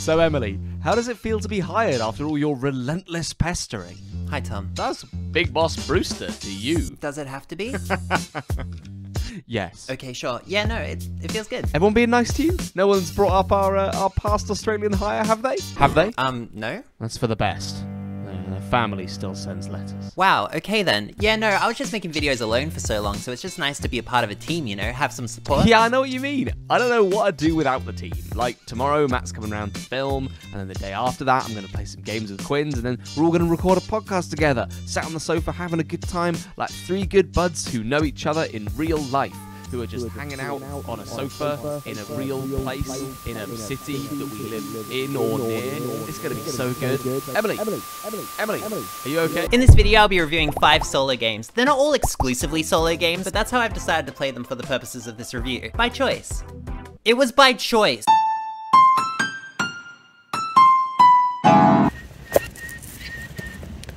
So Emily, how does it feel to be hired after all your relentless pestering? Hi, Tom. That's Big Boss Brewster to you. Does it have to be? Yes. Okay, sure. Yeah, no, it feels good. Everyone being nice to you? No one's brought up our past Australian hire, have they? Have they? No? That's for the best. The family still sends letters. Wow, okay then. Yeah, no, I was just making videos alone for so long, so it's just nice to be a part of a team, you know, have some support. Yeah, I know what you mean. I don't know what I'd do without the team. Like, tomorrow, Matt's coming around to film, and then the day after that, I'm going to play some games with Quins, and then we're all going to record a podcast together, sat on the sofa having a good time, like three good buds who know each other in real life, who are just hanging out on a sofa in a real place in a city that we live in or near. It's going to be so good. Emily, are you okay? In this video, I'll be reviewing 5 solo games. They're not all exclusively solo games, but that's how I've decided to play them for the purposes of this review. By choice. It was by choice.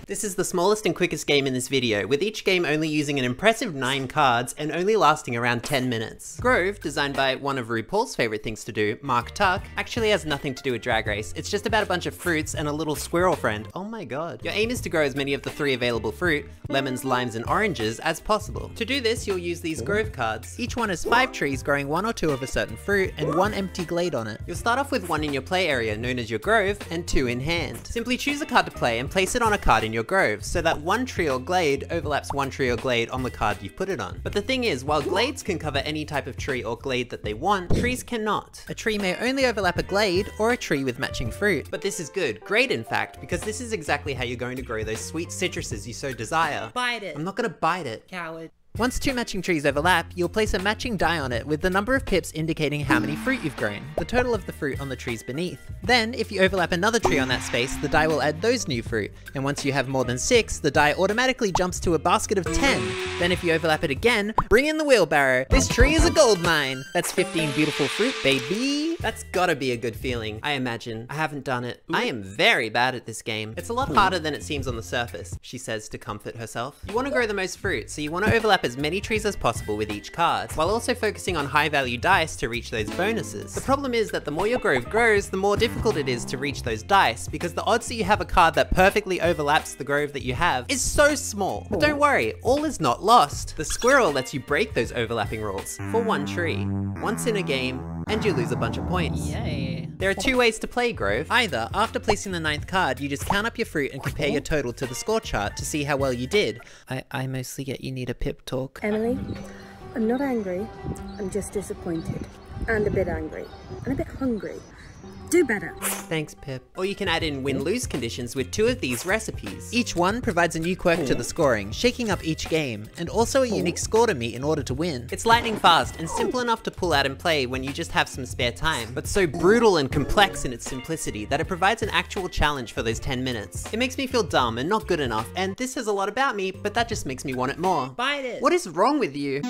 This is the smallest and quickest game in this video, with each game only using an impressive 9 cards and only lasting around 10 minutes. Grove, designed by one of RuPaul's favourite things to do, Mark Tuck, actually has nothing to do with Drag Race. It's just about a bunch of fruits and a little squirrel friend. Oh my god. Your aim is to grow as many of the 3 available fruit, lemons, limes and oranges, as possible. To do this, you'll use these Grove cards. Each one has 5 trees growing 1 or 2 of a certain fruit and 1 empty glade on it. You'll start off with 1 in your play area, known as your Grove, and 2 in hand. Simply choose a card to play and place it on a card in your Grove, so that 1 tree or glade overlaps 1 tree or glade on the card you've put it on. But the thing is, while glades can cover any type of tree or glade that they want, trees cannot. A tree may only overlap a glade or a tree with matching fruit. But this is good, great in fact, because this is exactly how you're going to grow those sweet citruses you so desire. Bite it. I'm not gonna bite it. Coward. Once 2 matching trees overlap, you'll place a matching die on it with the number of pips indicating how many fruit you've grown, the total of the fruit on the trees beneath. Then, if you overlap another tree on that space, the die will add those new fruit, and once you have more than 6, the die automatically jumps to a basket of 10. Then if you overlap it again, bring in the wheelbarrow. This tree is a gold mine! That's 15 beautiful fruit, baby! That's gotta be a good feeling, I imagine. I haven't done it. I am very bad at this game. It's a lot harder than it seems on the surface, she says to comfort herself. You want to grow the most fruit, so you want to overlap as many trees as possible with each card, while also focusing on high value dice to reach those bonuses. The problem is that the more your grove grows, the more difficult it is to reach those dice, because the odds that you have a card that perfectly overlaps the grove that you have is so small. But don't worry, all is not lost. The squirrel lets you break those overlapping rules for 1 tree, once in a game, and you lose a bunch of points. Yay. There are 2 ways to play Grove. Either, after placing the 9th card, you just count up your fruit and compare your total to the score chart to see how well you did. I mostly get you need a pip talk. Emily, I'm not angry, I'm just disappointed. And a bit angry. And a bit hungry. Do better. Thanks, Pip. Or you can add in win-lose conditions with 2 of these recipes. Each one provides a new quirk to the scoring, shaking up each game, and also a unique score to meet in order to win. It's lightning fast and simple enough to pull out and play when you just have some spare time, but so brutal and complex in its simplicity that it provides an actual challenge for those 10 minutes. It makes me feel dumb and not good enough, and this says a lot about me, but that just makes me want it more. Bite it! What is wrong with you?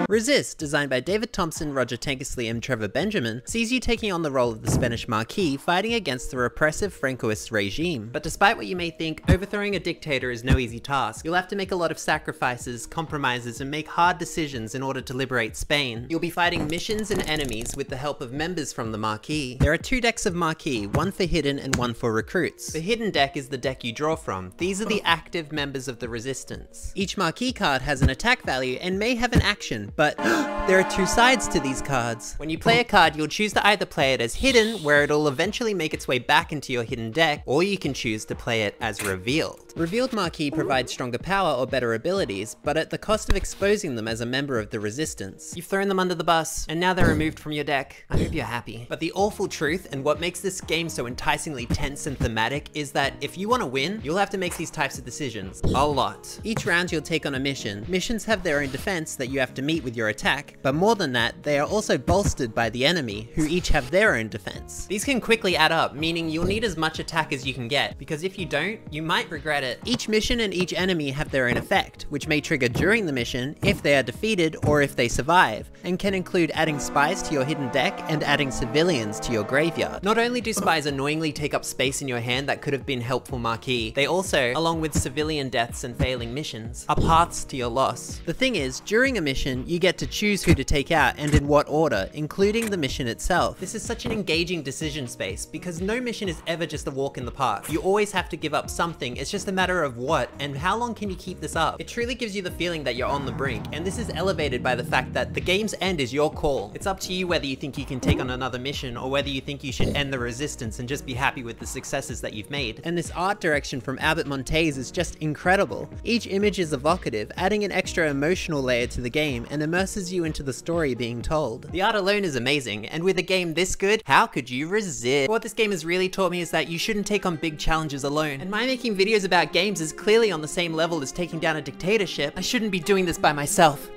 Resist, designed by David Thompson, Roger Tankersley and Trevor Benjamin, sees you taking on the role of the Spanish Marquis fighting against the repressive Francoist regime. But despite what you may think, overthrowing a dictator is no easy task. You'll have to make a lot of sacrifices, compromises, and make hard decisions in order to liberate Spain. You'll be fighting missions and enemies with the help of members from the Marquis. There are 2 decks of Marquis, one for hidden and one for recruits. The hidden deck is the deck you draw from. These are the active members of the resistance. Each Marquis card has an attack value and may have an action, but there are 2 sides to these cards. When you play a card, you'll choose to either play it as hidden, where it'll eventually make its way back into your hidden deck, or you can choose to play it as revealed. Revealed Marquis provides stronger power or better abilities, but at the cost of exposing them as a member of the resistance. You've thrown them under the bus, and now they're removed from your deck. I hope you're happy. But the awful truth, and what makes this game so enticingly tense and thematic, is that if you want to win, you'll have to make these types of decisions. A lot. Each round you'll take on a mission. Missions have their own defense that you have to meet with your attack, but more than that, they are also bolstered by the enemy, who each have their own defense. These can quickly add up, meaning you'll need as much attack as you can get, because if you don't, you might regret it. Each mission and each enemy have their own effect, which may trigger during the mission, if they are defeated or if they survive, and can include adding spies to your hidden deck and adding civilians to your graveyard. Not only do spies annoyingly take up space in your hand that could have been helpful Marquis, they also, along with civilian deaths and failing missions, are paths to your loss. The thing is, during a mission, you You get to choose who to take out and in what order, including the mission itself. This is such an engaging decision space because no mission is ever just a walk in the park. You always have to give up something, it's just a matter of what and how long can you keep this up. It truly gives you the feeling that you're on the brink, and this is elevated by the fact that the game's end is your call. It's up to you whether you think you can take on another mission or whether you think you should end the resistance and just be happy with the successes that you've made. And this art direction from Albert Montes is just incredible. Each image is evocative, adding an extra emotional layer to the game and immerses you into the story being told. The art alone is amazing, and with a game this good, how could you resist? What this game has really taught me is that you shouldn't take on big challenges alone, and my making videos about games is clearly on the same level as taking down a dictatorship. I shouldn't be doing this by myself.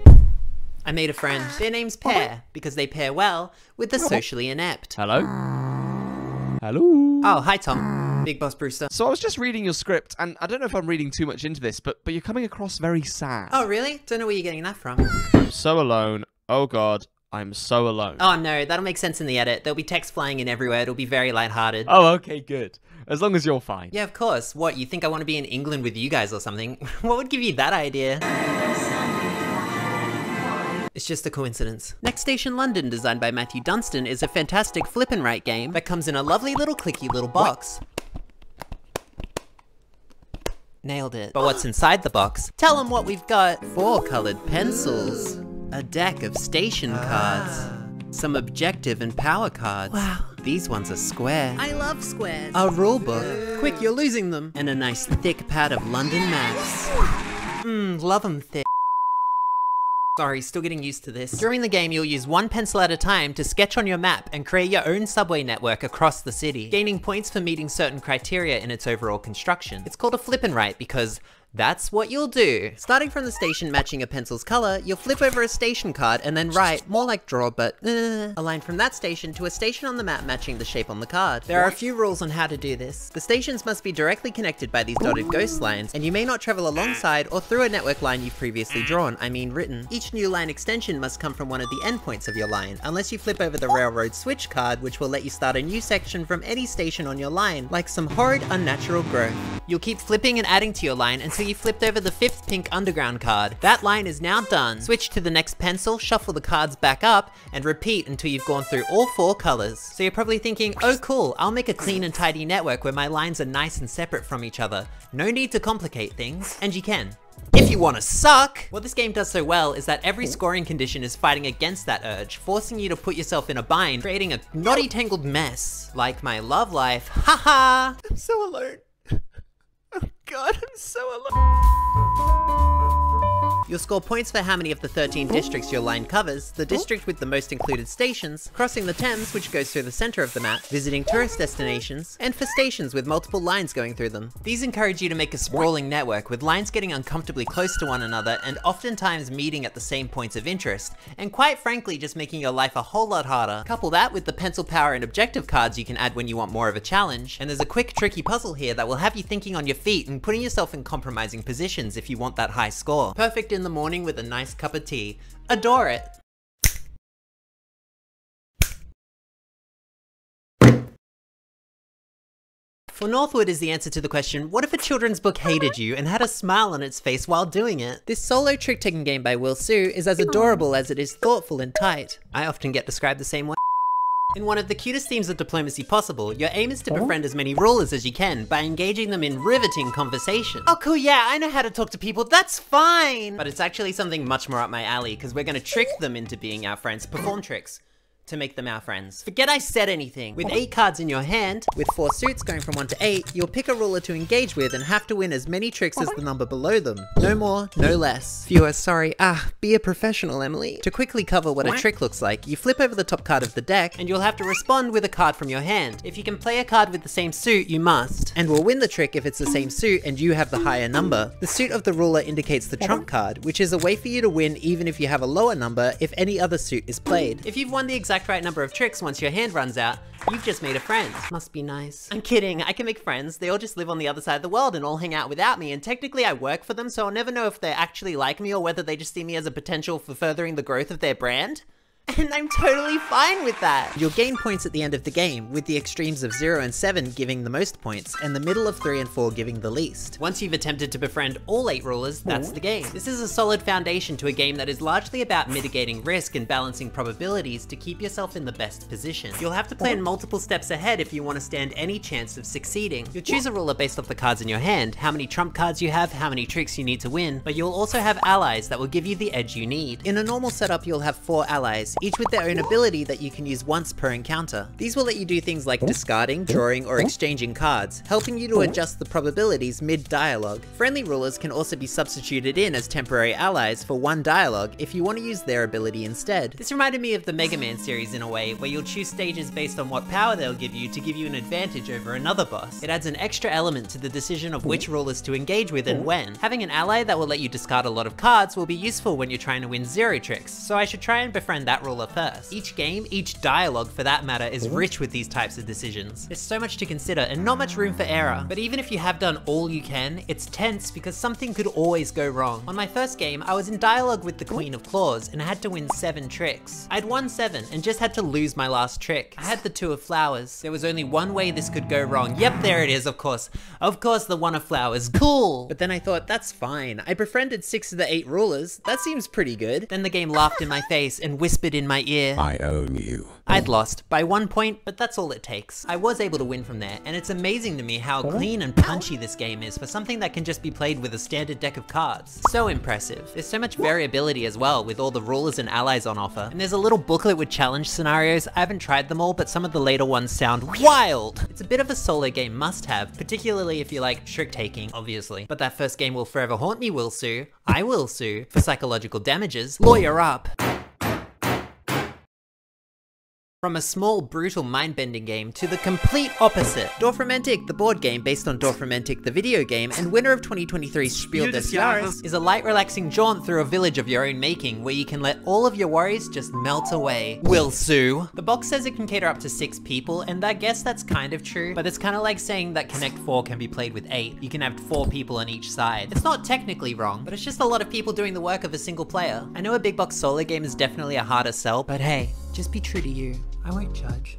I made a friend. Their name's Pair, because they pair well with the socially inept. Hello? Hello? Oh, hi Tom. Big Boss Brewster. So I was just reading your script, and I don't know if I'm reading too much into this, but you're coming across very sad. Oh really? Don't know where you're getting that from. I'm so alone. Oh god, I'm so alone. Oh no, that'll make sense in the edit. There'll be text flying in everywhere. It'll be very lighthearted. Oh, okay, good. As long as you're fine. Yeah, of course. What, you think I want to be in England with you guys or something? What would give you that idea? It's just a coincidence. Next Station London, designed by Matthew Dunstan, is a fantastic flip and write game that comes in a lovely little clicky little box. Nailed it. But what's inside the box? Tell them what we've got. 4 colored pencils, a deck of station cards, some objective and power cards. Wow. These ones are square. I love squares. A rule book. Quick, you're losing them. And a nice thick pad of London maps. Love them thick. Sorry, still getting used to this. During the game, you'll use 1 pencil at a time to sketch on your map and create your own subway network across the city, gaining points for meeting certain criteria in its overall construction. It's called a flip and write because that's what you'll do. Starting from the station matching a pencil's color, you'll flip over a station card and then write, more like draw, but a line from that station to a station on the map matching the shape on the card. There are a few rules on how to do this. The stations must be directly connected by these dotted ghost lines, and you may not travel alongside or through a network line you've previously drawn, I mean written. Each new line extension must come from one of the endpoints of your line, unless you flip over the railroad switch card, which will let you start a new section from any station on your line, like some horrid unnatural growth. You'll keep flipping and adding to your line until you flipped over the 5th pink underground card. That line is now done. Switch to the next pencil, shuffle the cards back up, and repeat until you've gone through all 4 colors. So you're probably thinking, oh cool, I'll make a clean and tidy network where my lines are nice and separate from each other. No need to complicate things, and you can. If you want to suck! What this game does so well is that every scoring condition is fighting against that urge, forcing you to put yourself in a bind, creating a knotty tangled mess. Like my love life. Haha! I'm so alone. Oh god, I'm so alone. You'll score points for how many of the 13 districts your line covers, the district with the most included stations, crossing the Thames, which goes through the center of the map, visiting tourist destinations, and for stations with multiple lines going through them. These encourage you to make a sprawling network with lines getting uncomfortably close to one another and oftentimes meeting at the same points of interest, and quite frankly just making your life a whole lot harder. Couple that with the pencil power and objective cards you can add when you want more of a challenge, and there's a quick tricky puzzle here that will have you thinking on your feet and putting yourself in compromising positions if you want that high score. Perfect in the morning with a nice cup of tea. Adore it! For Northwood is the answer to the question, what if a children's book hated you and had a smile on its face while doing it? This solo trick-taking game by Will Sue is as adorable as it is thoughtful and tight. I often get described the same way. In one of the cutest themes of diplomacy possible, your aim is to befriend as many rulers as you can by engaging them in riveting conversation. Oh cool, yeah, I know how to talk to people, that's fine! But it's actually something much more up my alley, because we're gonna trick them into being our friends, perform tricks to make them our friends. Forget I said anything. With 8 cards in your hand, with 4 suits going from 1 to 8, you'll pick a ruler to engage with and have to win as many tricks as the number below them. No more, no less. Viewer, sorry, be a professional, Emily. To quickly cover what a trick looks like, you flip over the top card of the deck, and you'll have to respond with a card from your hand. If you can play a card with the same suit, you must, and will win the trick if it's the same suit and you have the higher number. The suit of the ruler indicates the trump card, which is a way for you to win even if you have a lower number if any other suit is played. If you've won the exact right number of tricks once your hand runs out, you've just made a friend. Must be nice. I'm kidding, I can make friends. They all just live on the other side of the world and all hang out without me, and technically I work for them, so I'll never know if they actually like me or whether they just see me as a potential for furthering the growth of their brand. And I'm totally fine with that. You'll gain points at the end of the game, with the extremes of 0 and 7 giving the most points, and the middle of 3 and 4 giving the least. Once you've attempted to befriend all 8 rulers, that's the game. This is a solid foundation to a game that is largely about mitigating risk and balancing probabilities to keep yourself in the best position. You'll have to plan multiple steps ahead if you want to stand any chance of succeeding. You'll choose a ruler based off the cards in your hand, how many trump cards you have, how many tricks you need to win, but you'll also have allies that will give you the edge you need. In a normal setup, you'll have 4 allies, each with their own ability that you can use once per encounter. These will let you do things like discarding, drawing, or exchanging cards, helping you to adjust the probabilities mid-dialogue. Friendly rulers can also be substituted in as temporary allies for one dialogue if you want to use their ability instead. This reminded me of the Mega Man series in a way, where you'll choose stages based on what power they'll give you to give you an advantage over another boss. It adds an extra element to the decision of which rulers to engage with and when. Having an ally that will let you discard a lot of cards will be useful when you're trying to win 0 tricks, so I should try and befriend that ruler first. Each game, each dialogue for that matter, is rich with these types of decisions. There's so much to consider and not much room for error. But even if you have done all you can, it's tense because something could always go wrong. On my first game, I was in dialogue with the Queen of Claws and I had to win 7 tricks. I'd won 7 and just had to lose my last trick. I had the 2 of flowers. There was only one way this could go wrong. Yep, there it is, of course. Of course, the 1 of flowers. Cool! But then I thought, that's fine. I befriended 6 of the 8 rulers. That seems pretty good. Then the game laughed in my face and whispered in my ear, I own you. I'd lost by 1 point, but that's all it takes. I was able to win from there, and it's amazing to me how clean and punchy this game is for something that can just be played with a standard deck of cards. So impressive. There's so much variability as well, with all the rulers and allies on offer. And there's a little booklet with challenge scenarios. I haven't tried them all, but some of the later ones sound wild! It's a bit of a solo game must-have, particularly if you like trick-taking, obviously. But that first game will forever haunt me, will sue. I will sue for psychological damages. Lawyer up! From a small, brutal, mind-bending game to the complete opposite. Dorfromantik, the board game based on Dorfromantik, the video game, and winner of 2023's Spiel des Jahres, is a light, relaxing jaunt through a village of your own making, where you can let all of your worries just melt away. Will sue. The box says it can cater up to 6 people, and I guess that's kind of true, but it's kind of like saying that Connect 4 can be played with 8. You can have 4 people on each side. It's not technically wrong, but it's just a lot of people doing the work of a single player. I know a big box solo game is definitely a harder sell, but hey, just be true to you. I won't judge.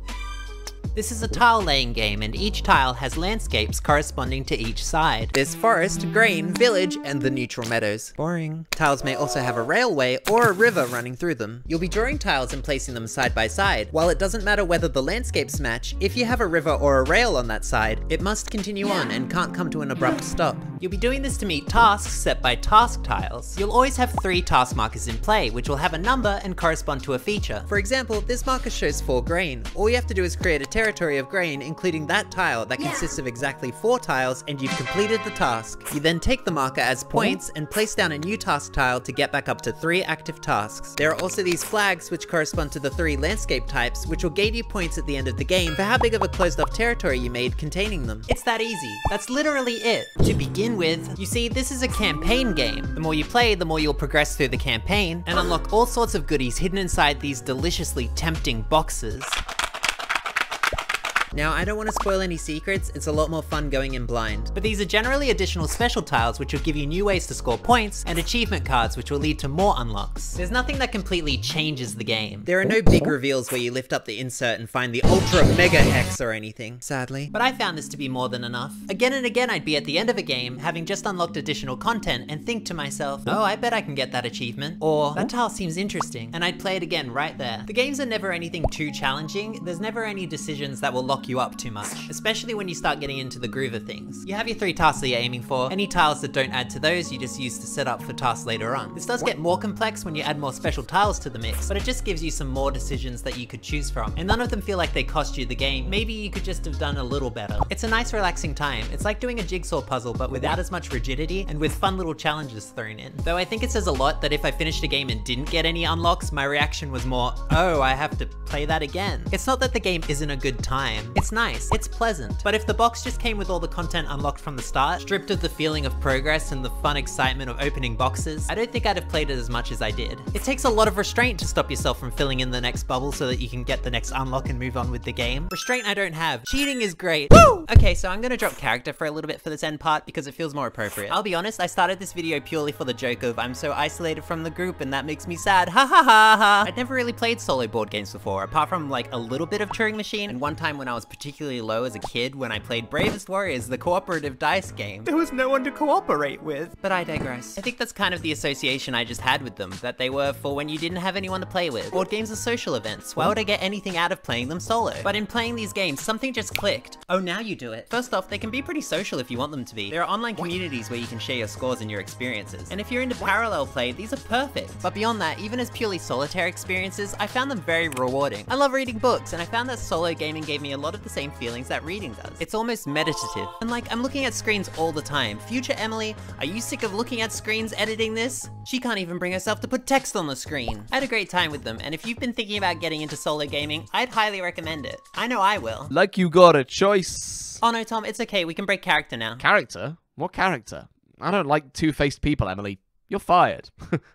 This is a tile laying game, and each tile has landscapes corresponding to each side. There's forest, grain, village, and the neutral meadows. Boring. Tiles may also have a railway or a river running through them. You'll be drawing tiles and placing them side by side. While it doesn't matter whether the landscapes match, if you have a river or a rail on that side, it must continue on and can't come to an abrupt stop. You'll be doing this to meet tasks set by task tiles. You'll always have 3 task markers in play, which will have a number and correspond to a feature. For example, this marker shows 4 grain. All you have to do is create a territory of grain, including that tile that consists of exactly 4 tiles, and you've completed the task. You then take the marker as points and place down a new task tile to get back up to 3 active tasks. There are also these flags which correspond to the 3 landscape types, which will gain you points at the end of the game for how big of a closed off territory you made containing them. It's that easy. That's literally it. To begin with, you see, this is a campaign game. The more you play, the more you'll progress through the campaign and unlock all sorts of goodies hidden inside these deliciously tempting boxes. Now, I don't want to spoil any secrets, it's a lot more fun going in blind. But these are generally additional special tiles which will give you new ways to score points, and achievement cards which will lead to more unlocks. There's nothing that completely changes the game. There are no big reveals where you lift up the insert and find the ultra mega hex or anything, sadly. But I found this to be more than enough. Again and again I'd be at the end of a game, having just unlocked additional content, and think to myself, oh, I bet I can get that achievement. Or, that tile seems interesting, and I'd play it again right there. The games are never anything too challenging, there's never any decisions that will lock you up too much, especially when you start getting into the groove of things. You have your 3 tasks that you're aiming for. Any tiles that don't add to those, you just use to set up for tasks later on. This does get more complex when you add more special tiles to the mix, but it just gives you some more decisions that you could choose from, and none of them feel like they cost you the game. Maybe you could just have done a little better. It's a nice relaxing time. It's like doing a jigsaw puzzle, but without as much rigidity and with fun little challenges thrown in. Though I think it says a lot that if I finished a game and didn't get any unlocks, my reaction was more, oh, I have to play that again. It's not that the game isn't a good time, It's nice, it's pleasant, but if the box just came with all the content unlocked from the start, stripped of the feeling of progress and the fun excitement of opening boxes, I don't think I'd have played it as much as I did. It takes a lot of restraint to stop yourself from filling in the next bubble so that you can get the next unlock and move on with the game. Restraint I don't have. Cheating is great. Woo! Okay, so I'm gonna drop character for a little bit for this end part because it feels more appropriate. I'll be honest, I started this video purely for the joke of I'm so isolated from the group and that makes me sad, ha ha ha ha. I'd never really played solo board games before, apart from like a little bit of Turing Machine, and one time when I was particularly low as a kid when I played Bravest Warriors, the cooperative dice game. There was no one to cooperate with. But I digress. I think that's kind of the association I just had with them, that they were for when you didn't have anyone to play with. Board games are social events. Why would I get anything out of playing them solo? But in playing these games, something just clicked. Oh, now you do it. First off, they can be pretty social if you want them to be. There are online communities where you can share your scores and your experiences. And if you're into parallel play, these are perfect. But beyond that, even as purely solitaire experiences, I found them very rewarding. I love reading books, and I found that solo gaming gave me a lot of the same feelings that reading does. It's almost meditative. And like, I'm looking at screens all the time. Future Emily, are you sick of looking at screens editing this? She can't even bring herself to put text on the screen. I had a great time with them, and if you've been thinking about getting into solo gaming, I'd highly recommend it. I know I will. Like you got a choice. Oh no, Tom, it's okay. We can break character now. Character? What character? I don't like two-faced people, Emily. You're fired.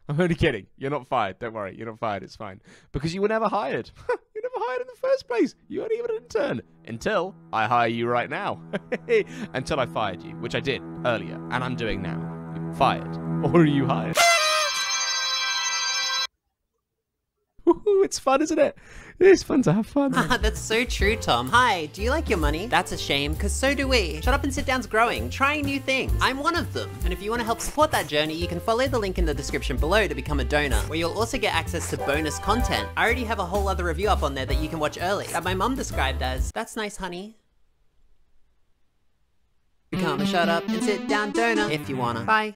I'm only kidding. You're not fired. Don't worry. You're not fired. It's fine. Because you were never hired. You never hired in the first place. You weren't even an intern. Until I hire you right now. Until I fired you, which I did earlier, and I'm doing now. You're fired. Or are you hired? It's fun, isn't it? It's fun to have fun. That's so true, Tom. Hi, do you like your money? That's a shame, because so do we. Shut Up and Sit Down's growing, trying new things. I'm one of them. And if you want to help support that journey, you can follow the link in the description below to become a donor, where you'll also get access to bonus content. I already have a whole other review up on there that you can watch early, that my mum described as, "That's nice, honey." Become a Shut Up and Sit Down donor if you wanna. Bye.